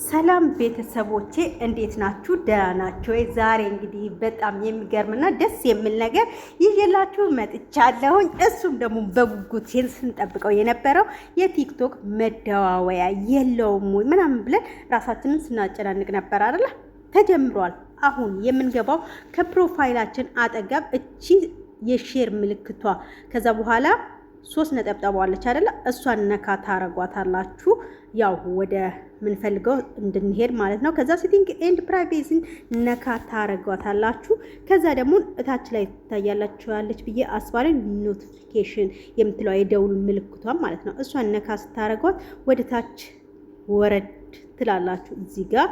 ሰላም ቤተሰቦቼ እንዴት ናችሁ? ደህና ናችሁ ወይ? ዛሬ እንግዲህ በጣም የሚገርምና ደስ የሚል ነገር ይዤላችሁ መጥቻለሁኝ። እሱም ደግሞ በጉጉት ስንጠብቀው የነበረው የቲክቶክ መደዋወያ የለውም ወይ ምናምን ብለን ራሳችንን ስናጨናንቅ ነበር አይደል? ተጀምሯል። አሁን የምንገባው ከፕሮፋይላችን አጠገብ እቺ የሼር ምልክቷ ከዛ በኋላ 3 ነጠብጣብ አለች አይደል? እሷን ነካ ታረጓታላችሁ። ያው ወደ ምንፈልገው እንድንሄድ ማለት ነው። ከዛ ሴቲንግ ኤንድ ፕራይቬሲ ነካ ታረጓታላችሁ። ከዛ ደግሞ እታች ላይ ታያላችኋለች ብዬ አስባለሁ ኖቲፊኬሽን የምትለው የደውል ምልክቷን ማለት ነው። እሷን ነካ ስታረጓት ወደ ታች ወረድ ትላላችሁ። እዚህ ጋር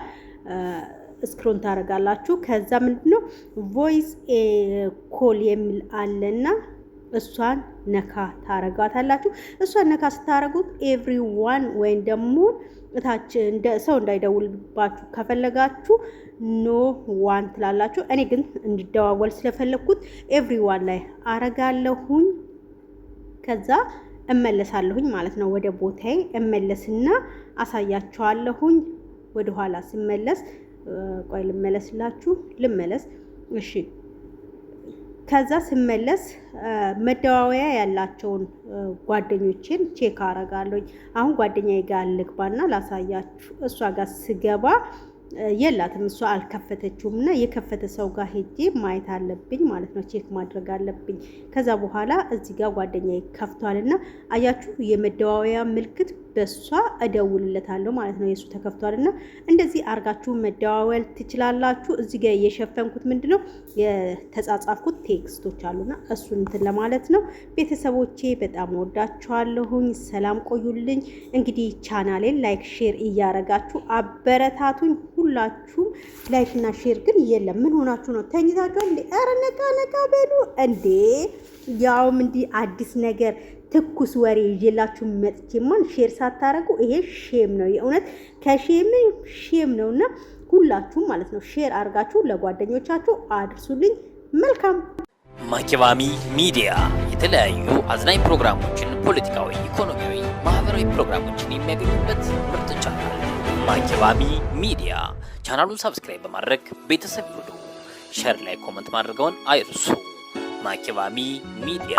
ስክሮል ታረጋላችሁ። ከዛ ምንድነው ቮይስ ኮል የሚል አለና እሷን ነካ ታረጋታላችሁ። እሷን ነካ ስታረጉት ኤቭሪዋን ወይም ደግሞ እታች እንደ ሰው እንዳይደውልባችሁ ከፈለጋችሁ ኖ ዋን ትላላችሁ። እኔ ግን እንዲደዋወል ስለፈለኩት ኤቭሪዋን ላይ አረጋለሁኝ። ከዛ እመለሳለሁኝ ማለት ነው። ወደ ቦታዬ እመለስና አሳያችኋለሁኝ። ወደ ኋላ ስመለስ ቆይ ልመለስ። እሺ ከዛ ስመለስ መደዋወያ ያላቸውን ጓደኞቼን ቼክ አረጋለሁ። አሁን ጓደኛዬ ጋር ልግባና ላሳያችሁ። እሷ ጋር ስገባ የላትም፣ እሷ አልከፈተችውም እና የከፈተ ሰው ጋር ሄጄ ማየት አለብኝ ማለት ነው። ቼክ ማድረግ አለብኝ። ከዛ በኋላ እዚህ ጋር ጓደኛዬ ከፍቷልና አያችሁ የመደዋወያ ምልክት በሷ እደውልለታለሁ ማለት ነው። የሱ ተከፍቷልና እንደዚህ አርጋችሁ መደዋወል ትችላላችሁ። እዚህ ጋር የሸፈንኩት ምንድነው የተጻጻፍኩት ቴክስቶች አሉና እሱን እንትን ለማለት ነው። ቤተሰቦቼ በጣም ወዳችኋለሁኝ። ሰላም ቆዩልኝ። እንግዲህ ቻናሌን ላይክ ሼር እያረጋችሁ አበረታቱኝ። ሁላችሁም ላይክ እና ሼር ግን የለም። ምን ሆናችሁ ነው? ተኝታችኋል እንዴ? ኧረ ነቃ በሉ እንዴ! ያውም እንዲህ አዲስ ነገር ትኩስ ወሬ ይዤላችሁ መጥቼማን ሼር ሳታረጉ ይሄ ሼም ነው። የእውነት ሼም ነውና ሁላችሁም ማለት ነው ሼር አርጋችሁ ለጓደኞቻችሁ አድርሱልኝ። መልካም ማኪባሚ ሚዲያ የተለያዩ አዝናኝ ፕሮግራሞችን፣ ፖለቲካዊ፣ ኢኮኖሚያዊ፣ ማህበራዊ ፕሮግራሞችን የሚያገኙበት ምርጥ ቻናል ማኪባሚ ሚዲያ። ቻናሉን ሰብስክራይብ በማድረግ ቤተሰብ ይሁኑ። ሼር ላይ ኮሜንት ማድረግዎን አይርሱ። ማኪባሚ ሚዲያ